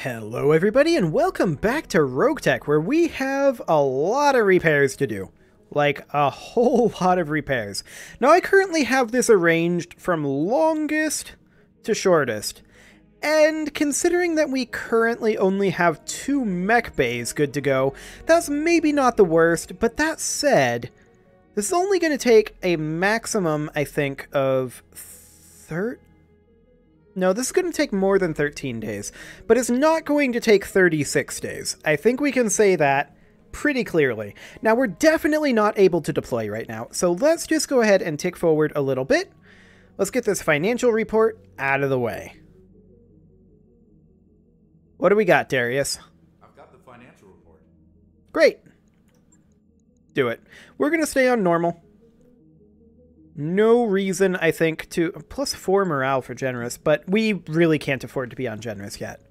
Hello everybody and welcome back to RogueTech, where we have a lot of repairs to do. Like, a whole lot of repairs. Now I currently have this arranged from longest to shortest. And considering that we currently only have 2 mech bays good to go, that's maybe not the worst, but that said, this is only going to take a maximum, I think, of No, this is going to take more than 13 days, but it's not going to take 36 days. I think we can say that pretty clearly. Now, we're definitely not able to deploy right now, so let's just go ahead and tick forward a little bit. Let's get this financial report out of the way. What do we got, Darius? I've got the financial report. Great. Do it. We're going to stay on normal. No reason, I think, to... +4 morale for generous, but we really can't afford to be on generous yet.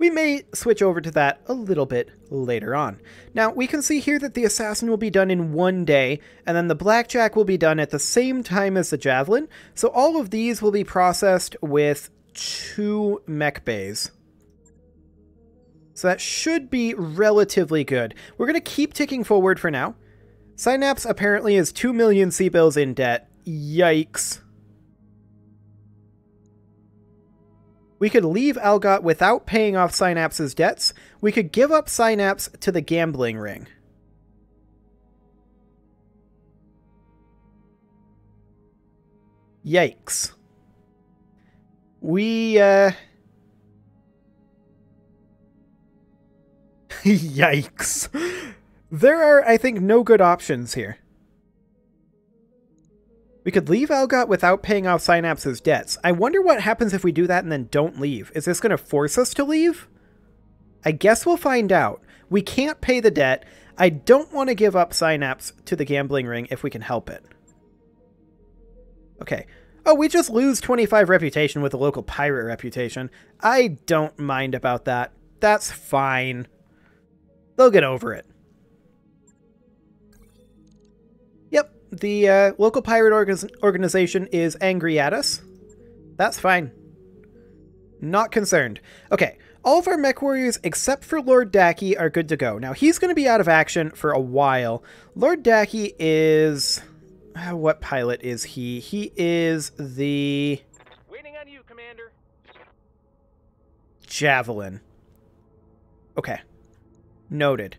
We may switch over to that a little bit later on. Now, we can see here that the assassin will be done in 1 day, and then the blackjack will be done at the same time as the javelin, so all of these will be processed with 2 mech bays. So that should be relatively good. We're going to keep ticking forward for now. Synapse apparently is 2 million C-bills in debt. Yikes. We could leave Algot without paying off Synapse's debts. We could give up Synapse to the gambling ring. Yikes. Yikes. There are, I think, no good options here. We could leave Algot without paying off Synapse's debts. I wonder what happens if we do that and then don't leave. Is this going to force us to leave? I guess we'll find out. We can't pay the debt. I don't want to give up Synapse to the gambling ring if we can help it. Okay. Oh, we just lose 25 reputation with a local pirate reputation. I don't mind about that. That's fine. They'll get over it. Yep, the local pirate organization is angry at us. That's fine. Not concerned. Okay, all of our mech warriors except for Lord Dacky are good to go. Now, he's going to be out of action for a while. Lord Dacky is... what pilot is he? He is the... Waiting on you, Commander. Javelin. Okay. Noted.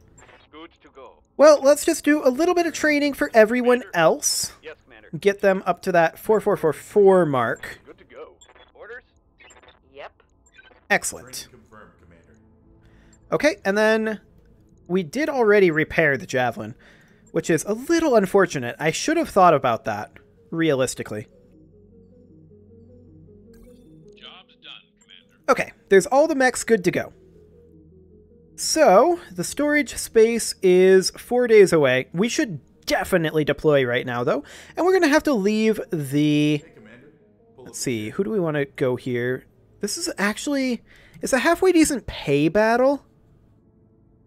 Good to go. Well, let's just do a little bit of training for everyone else. Yes, Commander. Get them up to that 4444 mark. Good to go. Orders? Yep. Excellent. Confirmed, Commander. Okay, and then we did already repair the javelin, which is a little unfortunate. I should have thought about that, realistically. Job's done, Commander. Okay, there's all the mechs good to go. So, the storage space is 4 days away. We should definitely deploy right now, though. And we're going to have to leave the... Hey, Commander. Let's see, who do we want to go here? This is actually... It's a halfway decent pay battle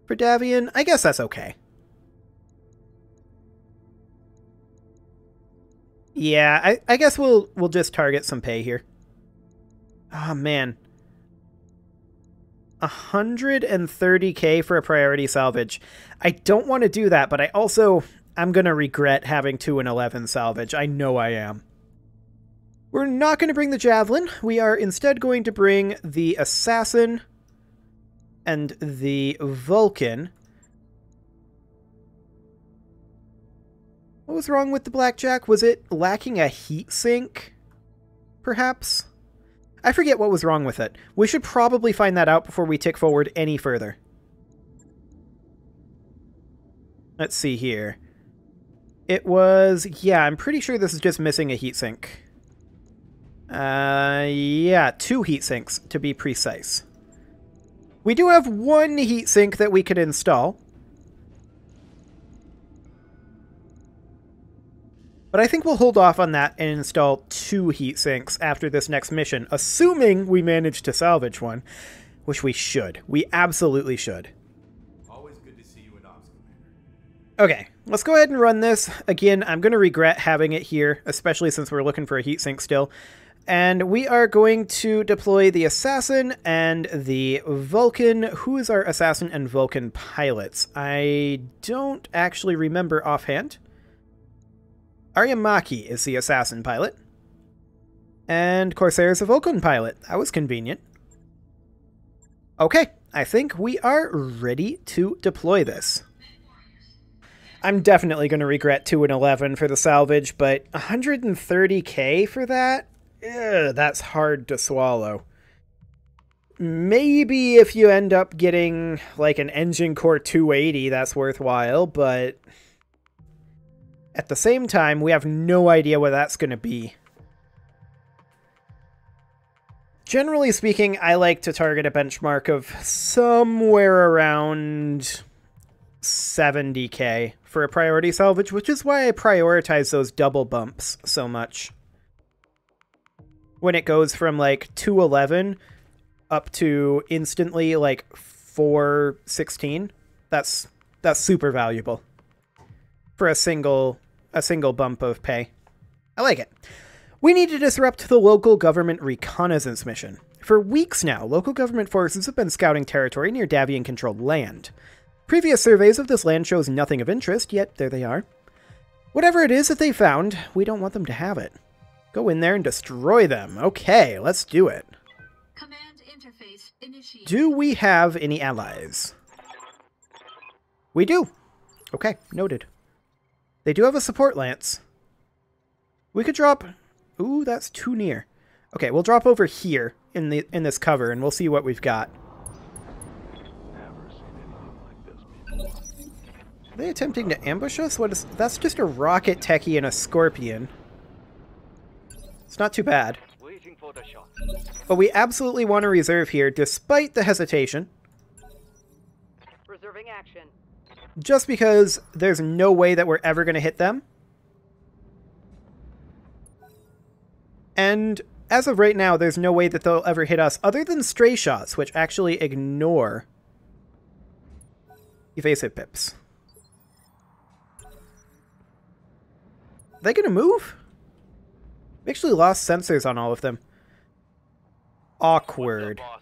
for Davian. I guess that's okay. Yeah, I guess we'll just target some pay here. Oh, man. 130k for a priority salvage. I don't want to do that, but I'm going to regret having 2 and 11 salvage. I know I am. We're not going to bring the Javelin. We are instead going to bring the Assassin and the Vulcan. What was wrong with the Blackjack? Was it lacking a heat sink? Perhaps? I forget what was wrong with it. We should probably find that out before we tick forward any further. Let's see here. It was... yeah, I'm pretty sure this is just missing a heatsink. Yeah, 2 heatsinks, to be precise. We do have 1 heatsink that we could install. But I think we'll hold off on that and install 2 heatsinks after this next mission, assuming we manage to salvage one, which we should. We absolutely should. Always good to see you in ops, Commander. Okay, let's go ahead and run this. Again, I'm going to regret having it here, especially since we're looking for a heatsink still. And we are going to deploy the Assassin and the Vulcan. Who is our Assassin and Vulcan pilots? I don't actually remember offhand. Aryamaki is the Assassin pilot. And Corsair is a Vulcan pilot. That was convenient. Okay, I think we are ready to deploy this. I'm definitely going to regret 2 and 11 for the salvage, but 130k for that? Ugh, that's hard to swallow. Maybe if you end up getting like an engine core 280, that's worthwhile, but at the same time, we have no idea what that's going to be. Generally speaking, I like to target a benchmark of somewhere around 70k for a priority salvage, which is why I prioritize those double bumps so much. When it goes from like 211 up to instantly like 416, that's super valuable for a single bump of pay. I like it. We need to disrupt the local government reconnaissance mission. For weeks now, local government forces have been scouting territory near Davian-controlled land. Previous surveys of this land shows nothing of interest, yet there they are. Whatever it is that they found, we don't want them to have it. Go in there and destroy them. Okay, let's do it. Command interface initiated. Do we have any allies? We do. Okay, noted. They do have a support lance. We could drop... Ooh, that's too near. Okay, we'll drop over here in this cover, and we'll see what we've got. Are they attempting to ambush us? What is... That's just a rocket techie and a scorpion. It's not too bad. Waiting for the shot. But we absolutely want to reserve here, despite the hesitation. Reserving action. Just because there's no way that we're ever going to hit them. And as of right now, there's no way that they'll ever hit us other than stray shots, which actually ignore evasive pips. Are they going to move? We actually lost sensors on all of them. Awkward. What's up, boss?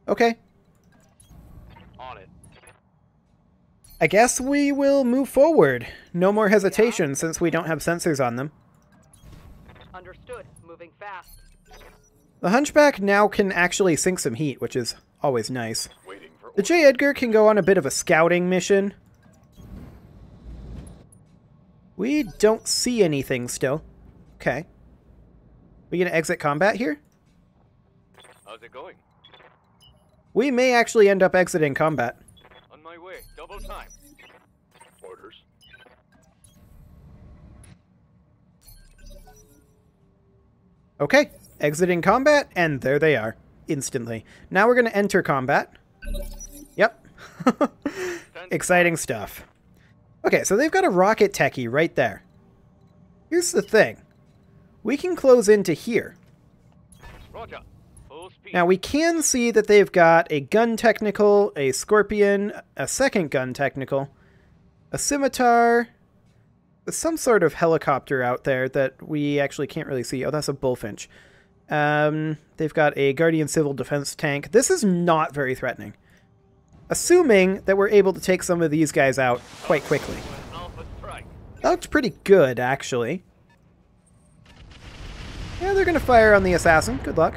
Okay. On it. I guess we will move forward. No more hesitation since we don't have sensors on them. Understood. Moving fast. The Hunchback now can actually sink some heat, which is always nice. Waiting for The J. Edgar can go on a bit of a scouting mission. We don't see anything still. Okay. We gonna exit combat here? How's it going? We may actually end up exiting combat. On my way. Double time. orders. Okay, exiting combat, and there they are, instantly. Now we're going to enter combat. Yep. Exciting stuff. Okay, so they've got a rocket techie right there. Here's the thing. We can close into here. Roger. Full speed. Now we can see that they've got a gun technical, a scorpion, a second gun technical, a scimitar, some sort of helicopter out there that we actually can't really see. Oh, that's a bullfinch. They've got a Guardian Civil Defense tank. This is not very threatening. Assuming that we're able to take some of these guys out quite quickly. Alpha strike. That looks pretty good, actually. Yeah, they're going to fire on the assassin. Good luck.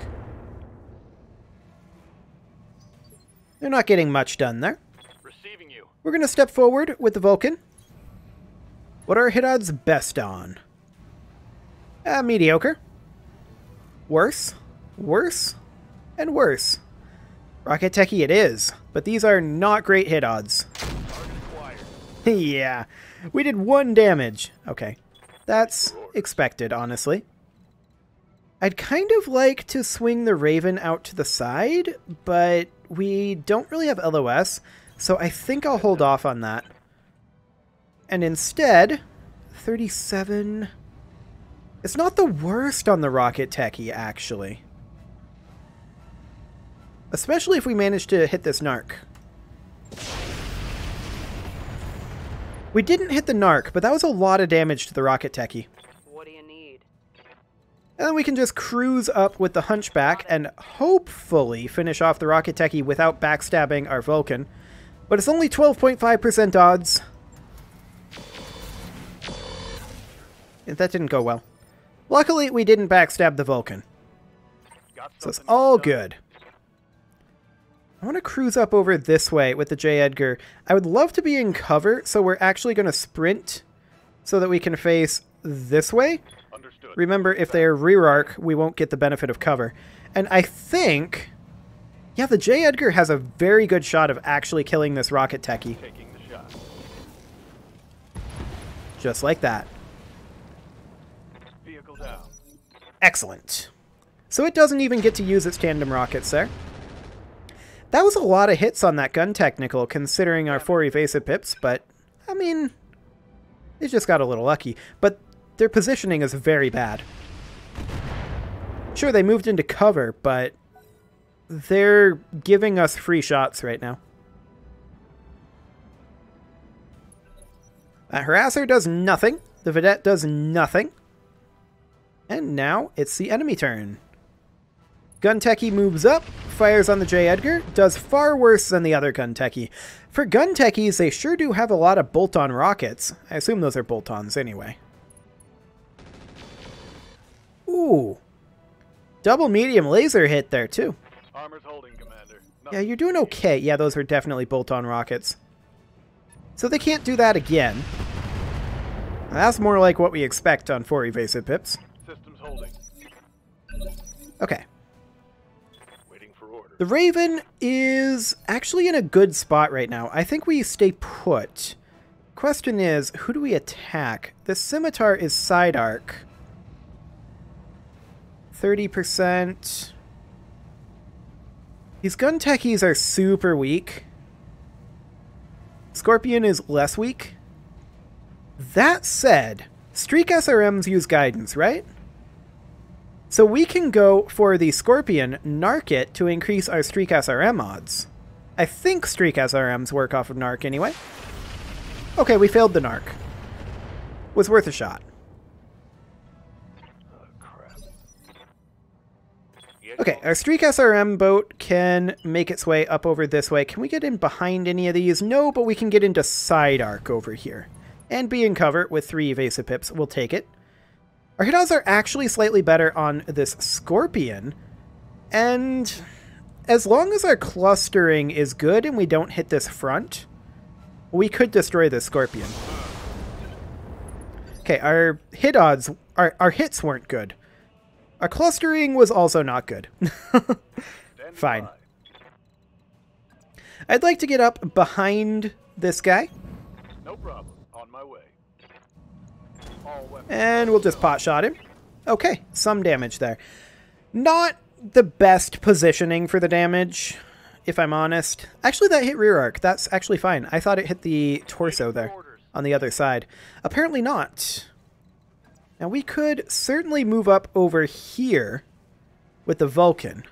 They're not getting much done there. Receiving you. We're going to step forward with the Vulcan. What are hit odds best on? Mediocre. Worse. Worse. And worse. Rocket Techie it is, but these are not great hit odds. Target acquired. Yeah, we did 1 damage. Okay, that's expected, honestly. I'd kind of like to swing the Raven out to the side, but we don't really have LOS, so I think I'll hold off on that. And instead, 37... It's not the worst on the Rocket Techie, actually. Especially if we manage to hit this narc. We didn't hit the narc, but that was a lot of damage to the Rocket Techie. What do you need? And then we can just cruise up with the Hunchback and hopefully finish off the Rocket Techie without backstabbing our Vulcan. But it's only 12.5% odds. That didn't go well. Luckily, we didn't backstab the Vulcan. So it's all good. I want to cruise up over this way with the J. Edgar. I would love to be in cover, so we're actually going to sprint so that we can face this way. Understood. Remember, if they're rear arc, we won't get the benefit of cover. And I think... yeah, the J. Edgar has a very good shot of actually killing this Rocket Techie. Taking the shot. Just like that. Vehicle down. Excellent. So it doesn't even get to use its tandem rockets there. That was a lot of hits on that gun technical, considering our 4 evasive pips, but, I mean, it just got a little lucky. But their positioning is very bad. Sure, they moved into cover, but they're giving us free shots right now. That harasser does nothing. The vedette does nothing. And now it's the enemy turn. Gun Techie moves up, fires on the J. Edgar, does far worse than the other Gun Techie. For Gun Techies, they sure do have a lot of bolt-on rockets. I assume those are bolt-ons anyway. Ooh. Double medium laser hit there, too. Armor's holding, Commander. Yeah, you're doing okay. Yeah, those are definitely bolt-on rockets. So they can't do that again. That's more like what we expect on 4 evasive pips. Systems holding. Okay. Waiting for order. The Raven is actually in a good spot right now. I think we stay put. Question is, who do we attack? The Scimitar is side arc. 30%. These Gun Techies are super weak. Scorpion is less weak. That said, Streak SRMs use guidance, right? So we can go for the Scorpion, narc it to increase our Streak SRM odds. I think Streak SRMs work off of narc anyway. Okay, we failed the narc. Was worth a shot. Oh, crap. Okay, our Streak SRM boat can make its way up over this way. Can we get in behind any of these? No, but we can get into side arc over here. And be in cover with 3 evasive pips. We'll take it. Our hit odds are actually slightly better on this Scorpion. And as long as our clustering is good and we don't hit this front, we could destroy this Scorpion. Okay, our hit odds, our hits weren't good. Our clustering was also not good. Fine. I'd like to get up behind this guy. No problem. On my way. All weapons. And we'll just pot shot him. Okay, some damage there. Not the best positioning for the damage, if I'm honest. Actually, that hit rear arc. That's actually fine. I thought it hit the torso there on the other side. Apparently not. Now, we could certainly move up over here with the Vulcan.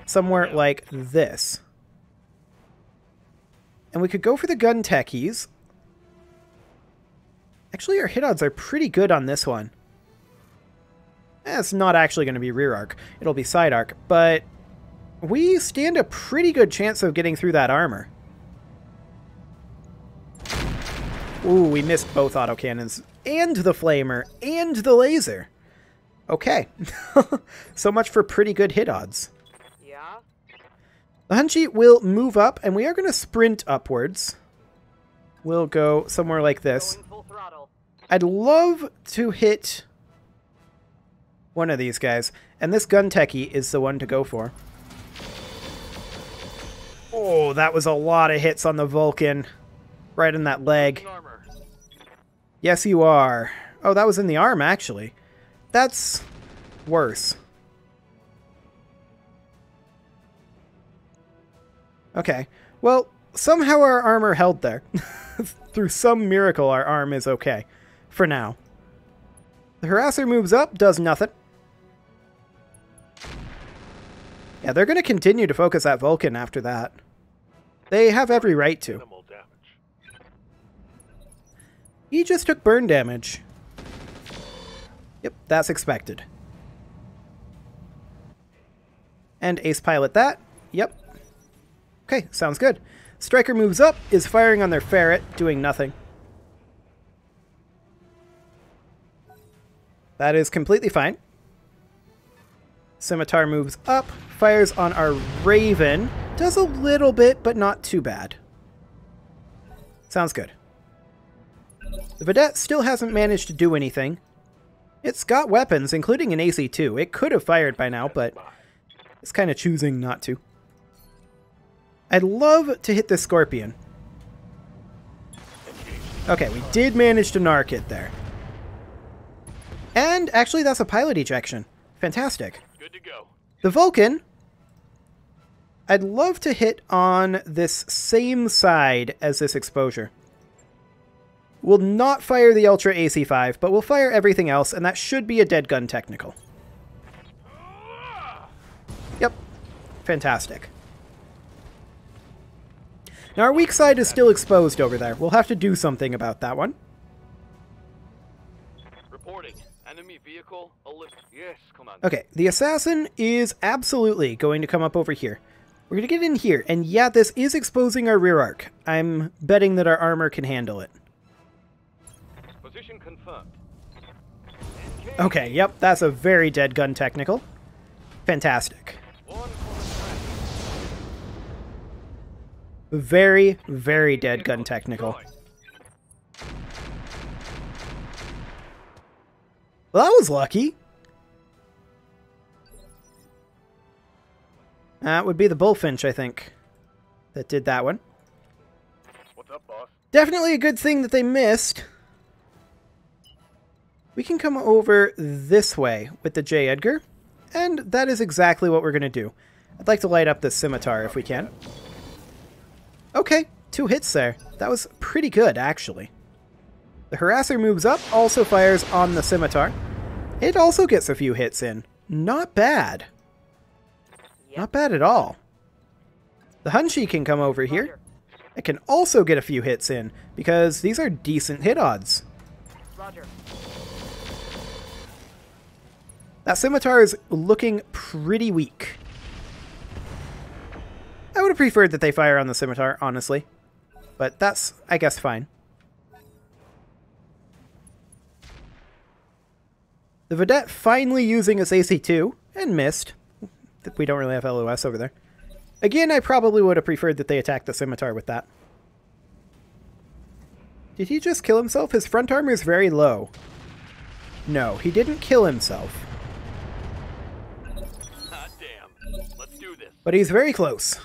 Somewhere like this. And we could go for the Gun Techies. Actually, our hit odds are pretty good on this one. It's not actually going to be rear arc. It'll be side arc. But we stand a pretty good chance of getting through that armor. Ooh, we missed both autocannons. And the flamer. And the laser. Okay. So much for pretty good hit odds. Yeah? The Hunchy will move up, and we are going to sprint upwards. We'll go somewhere like this. Going full throttle. I'd love to hit one of these guys, and this Gun Techie is the one to go for. Oh, that was a lot of hits on the Vulcan. Right in that leg. Armor. Yes, you are. Oh, that was in the arm, actually. That's worse. Okay. Well, somehow our armor held there. Through some miracle, our arm is okay. For now. The harasser moves up, does nothing. Yeah, they're going to continue to focus that Vulcan after that. They have every right to. Minimal damage. He just took burn damage. Yep, that's expected. And ace pilot that. Yep. Okay, sounds good. Striker moves up, is firing on their ferret, doing nothing. That is completely fine. Scimitar moves up, fires on our Raven. Does a little bit, but not too bad. Sounds good. The Vedette still hasn't managed to do anything. It's got weapons, including an AC-2. It could have fired by now, but it's kind of choosing not to. I'd love to hit this Scorpion. Okay, we did manage to narc it there. And actually, that's a pilot ejection. Fantastic. Good to go. The Vulcan, I'd love to hit on this same side as this exposure. We'll not fire the Ultra AC-5, but we'll fire everything else, and that should be a dead gun technical. Yep. Fantastic. Now our weak side is still exposed over there. We'll have to do something about that one. Reporting. Enemy vehicle. Yes, Commander. Okay, the assassin is absolutely going to come up over here. We're going to get in here, and yeah, this is exposing our rear arc. I'm betting that our armor can handle it. Position confirmed. Okay, yep, that's a very dead gun technical. Fantastic. One for the track. Very, very dead gun technical. Well, that was lucky. That would be the Bullfinch, I think, that did that one. What's up, boss? Definitely a good thing that they missed. We can come over this way with the J. Edgar, and that is exactly what we're going to do. I'd like to light up this Scimitar if we can. Okay, 2 hits there. That was pretty good, actually. The Harasser moves up, also fires on the Scimitar. It also gets a few hits in. Not bad. Not bad at all. The Hunshi can come over here. It can also get a few hits in, because these are decent hit odds. Roger. That Scimitar is looking pretty weak. I would have preferred that they fire on the Scimitar, honestly. But that's, I guess, fine. The Vedette finally using its AC-2, and missed. We don't really have LOS over there. Again, I probably would have preferred that they attack the Scimitar with that. Did he just kill himself? His front armor is very low. No, he didn't kill himself. Hot damn. Let's do this. But he's very close.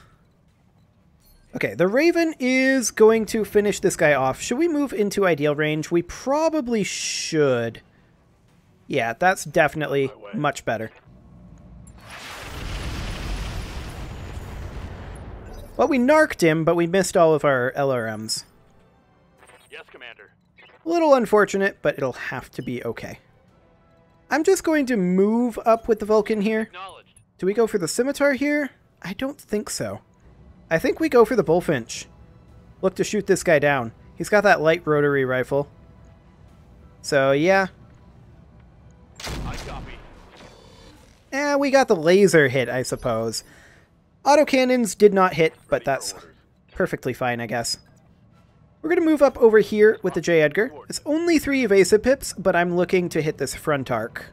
Okay, the Raven is going to finish this guy off. Should we move into ideal range? We probably should. Yeah, that's definitely much better. Well, we narked him, but we missed all of our LRMs. Yes, Commander. A little unfortunate, but it'll have to be okay. I'm just going to move up with the Vulcan here. Acknowledged. Do we go for the Scimitar here? I don't think so. I think we go for the Bullfinch. Look to shoot this guy down. He's got that light rotary rifle. So, yeah. I copy. We got the laser hit, I suppose. Autocannons did not hit, but that's perfectly fine, I guess. We're going to move up over here with the J. Edgar. It's only 3 evasive pips, but I'm looking to hit this front arc.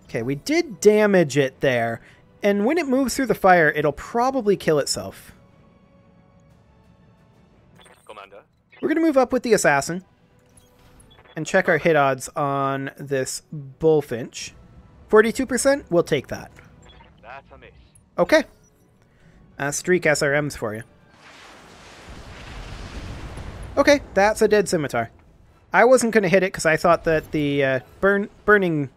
Okay, we did damage it there. And when it moves through the fire, it'll probably kill itself. Commander. We're going to move up with the Assassin. And check our hit odds on this Bullfinch. 42%? We'll take that. That's a miss. Okay. Streak SRMs for you. Okay, that's a dead Scimitar. I wasn't going to hit it because I thought that the burning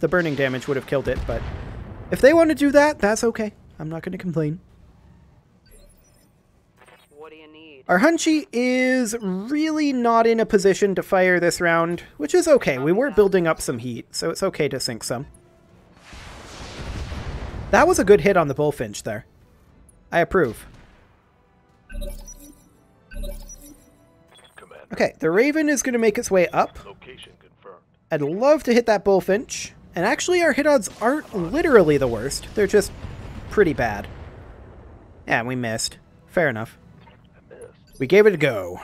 damage would have killed it, but if they want to do that, that's okay. I'm not going to complain. What do you need? Our Hunchi is really not in a position to fire this round, which is okay. We were building up some heat, so it's okay to sink some. That was a good hit on the Bullfinch there. I approve. Commander. Okay, the Raven is going to make its way up. Location confirmed. I'd love to hit that Bullfinch, And actually, our hit odds aren't literally the worst. They're just pretty bad. Yeah, we missed. Fair enough. We gave it a go.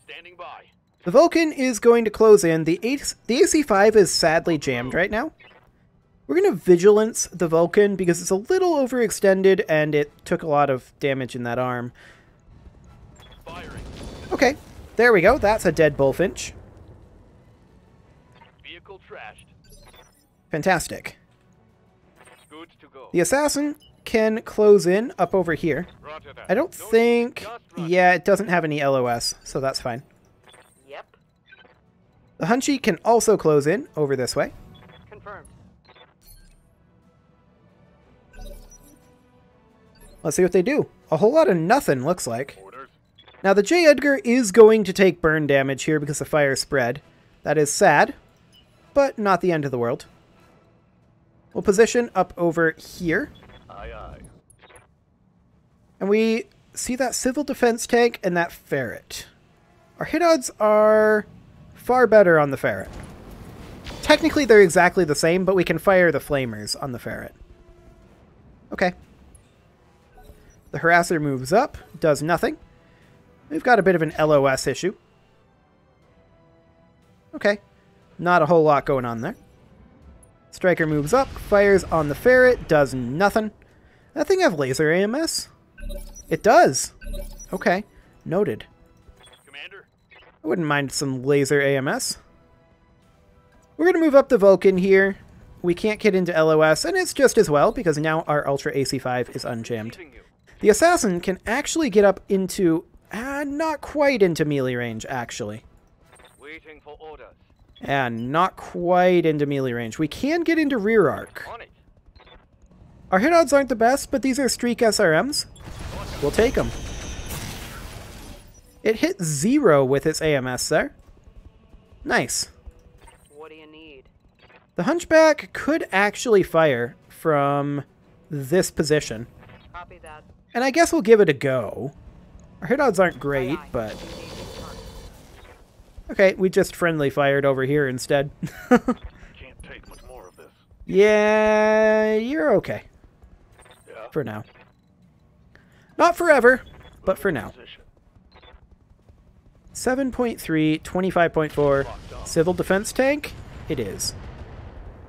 Standing by. The Vulcan is going to close in. The AC-5 is sadly jammed right now. We're going to Vigilance the Vulcan because it's a little overextended and it took a lot of damage in that arm. Firing. Okay, there we go. That's a dead Bullfinch. Vehicle trashed. Fantastic. Good to go. The Assassin can close in up over here. Roger that. I don't No think... just run. Yeah, it doesn't have any LOS, so that's fine. Yep. The Hunchy can also close in over this way. Confirmed. Let's see what they do. A whole lot of nothing, looks like. Orders. Now, the J. Edgar is going to take burn damage here because the fire spread. That is sad, but not the end of the world. We'll position up over here. Aye, aye. And we see that civil defense tank and that ferret. Our hit odds are far better on the ferret. Technically, they're exactly the same, but we can fire the flamers on the ferret. Okay. The harasser moves up, does nothing. We've got a bit of an LOS issue. Okay. Not a whole lot going on there. Striker moves up, fires on the ferret, does nothing. That thing have laser AMS? It does. Okay. Noted. Commander. I wouldn't mind some laser AMS. We're going to move up the Vulcan here. We can't get into LOS, and it's just as well, because now our Ultra AC-5 is unjammed. Receiving you. The Assassin can actually get up into... not quite into melee range, actually. Waiting for orders. And not quite into melee range. We can get into rear arc. On it. Our hit odds aren't the best, but these are streak SRMs. We'll take them. It hit 0 with its AMS there. Nice. What do you need? The Hunchback could actually fire from this position. Copy that. And I guess we'll give it a go. Our hit odds aren't great, Aye, aye. but... Engaging target. Okay, we just friendly fired over here instead. Can't take much more of this. Yeah, you're okay. Yeah. For now. Not forever, but for now. Position. 7.3, 25.4, civil defense tank? It is.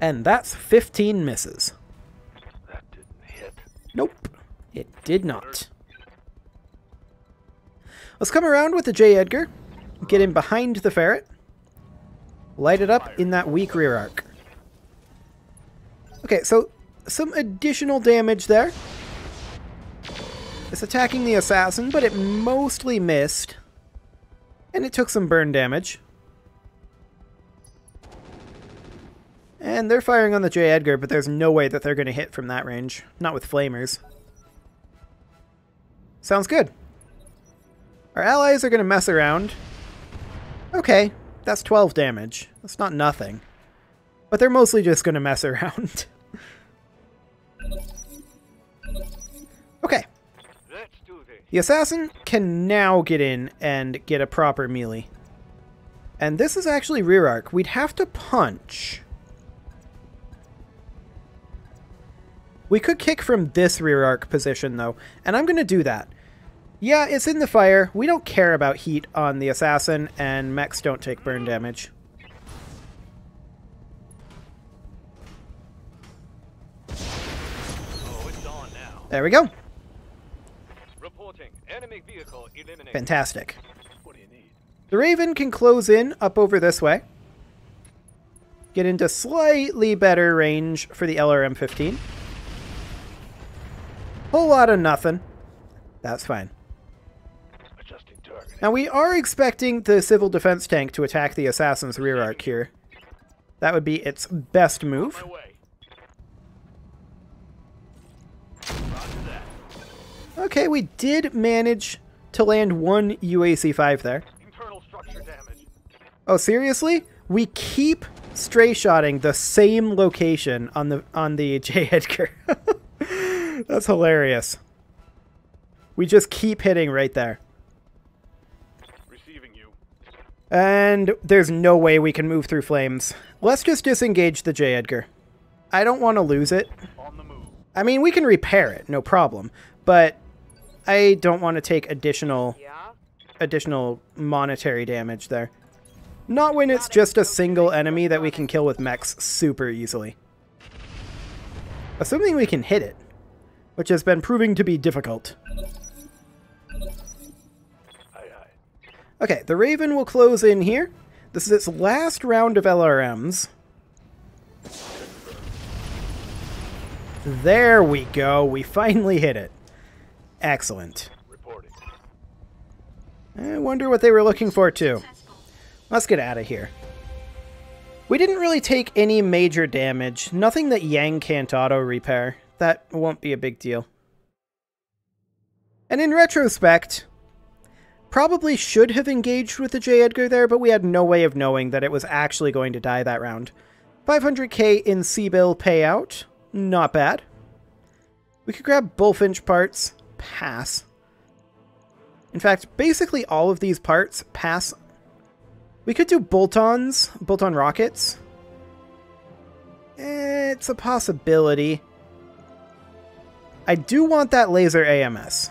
And that's 15 misses. That didn't hit. Nope, it did not. Let's come around with the J. Edgar. Get in behind the ferret. Light it up in that weak rear arc. Okay, so some additional damage there. It's attacking the assassin, but it mostly missed. And it took some burn damage. And they're firing on the J. Edgar, but there's no way that they're going to hit from that range. Not with flamers. Sounds good. Our allies are going to mess around. Okay, that's 12 damage. That's not nothing. But they're mostly just going to mess around. Okay. Let's do this. The assassin can now get in and get a proper melee. And this is actually rear arc. We'd have to punch. We could kick from this rear arc position, though. And I'm going to do that. Yeah, it's in the fire. We don't care about heat on the assassin, and mechs don't take burn damage. Oh, it's on now. There we go. Reporting. Enemy vehicle eliminated. Fantastic. What do you need? The Raven can close in up over this way. Get into slightly better range for the LRM-15. Whole lot of nothing. That's fine. Adjusting target. Now we are expecting the civil defense tank to attack the assassin's rear arc here. That would be its best move. My way. Roger that. Okay, we did manage to land one UAC-5 there. Internal structure damage. Oh, seriously? We keep stray shotting the same location on the J. Edgar. That's hilarious. We just keep hitting right there. Receiving you. And there's no way we can move through flames. Let's just disengage the J. Edgar. I don't want to lose it. On the move. I mean, we can repair it, no problem. But I don't want to take additional monetary damage there. Not when it's just a single enemy that we can kill with mechs super easily. Assuming we can hit it, which has been proving to be difficult. Okay, the Raven will close in here. This is its last round of LRMs. There we go. We finally hit it. Excellent. Reporting. I wonder what they were looking for, too. Let's get out of here. We didn't really take any major damage. Nothing that Yang can't auto-repair. That won't be a big deal. And in retrospect, probably should have engaged with the J. Edgar there, but we had no way of knowing that it was actually going to die that round. 500k in C-Bill payout. Not bad. We could grab Bullfinch parts. Pass. In fact, basically all of these parts pass. We could do bolt-on rockets. It's a possibility. I do want that laser AMS.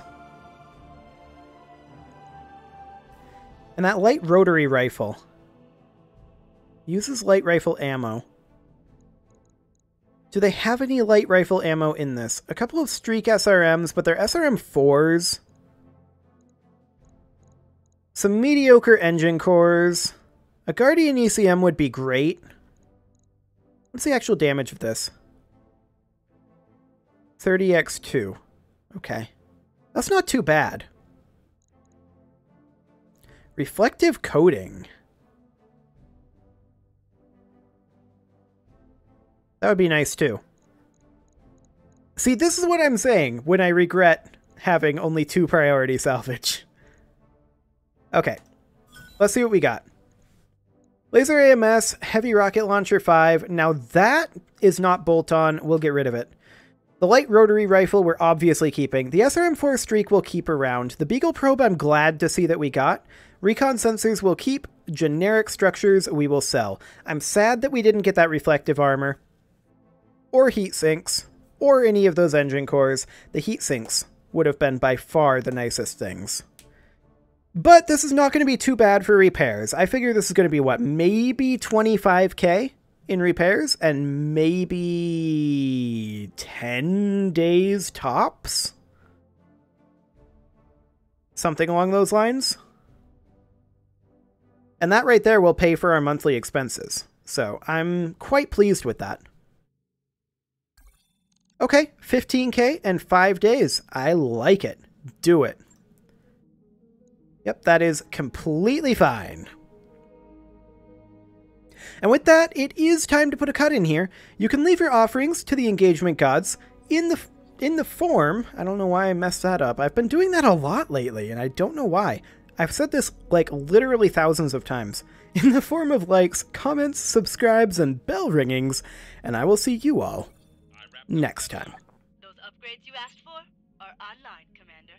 And that light rotary rifle. Uses light rifle ammo. Do they have any light rifle ammo in this? A couple of streak SRMs, but they're SRM-4s. Some mediocre engine cores. A Guardian ECM would be great. What's the actual damage of this? 30x2. Okay. That's not too bad. Reflective coating. That would be nice too. See, this is what I'm saying when I regret having only 2 priority salvage. Okay. Let's see what we got. Laser AMS, Heavy Rocket Launcher 5. Now that is not bolt-on. We'll get rid of it. The light rotary rifle we're obviously keeping. The SRM-4 Streak we'll keep around. The Beagle Probe I'm glad to see that we got. Recon sensors we'll keep. Generic structures we will sell. I'm sad that we didn't get that reflective armor. Or heat sinks. Or any of those engine cores. The heat sinks would have been by far the nicest things. But this is not going to be too bad for repairs. I figure this is going to be, what, maybe 25k in repairs? And maybe 10 days tops? Something along those lines? And that right there will pay for our monthly expenses. So I'm quite pleased with that. Okay, 15k and 5 days. I like it. Do it. Yep, that is completely fine. And with that, it is time to put a cut in here. You can leave your offerings to the engagement gods in the form. I don't know why I messed that up. I've been doing that a lot lately, and I don't know why. I've said this like literally thousands of times. In the form of likes, comments, subscribes, and bell ringings, and I will see you all next time. Those upgrades you asked for are online, Commander.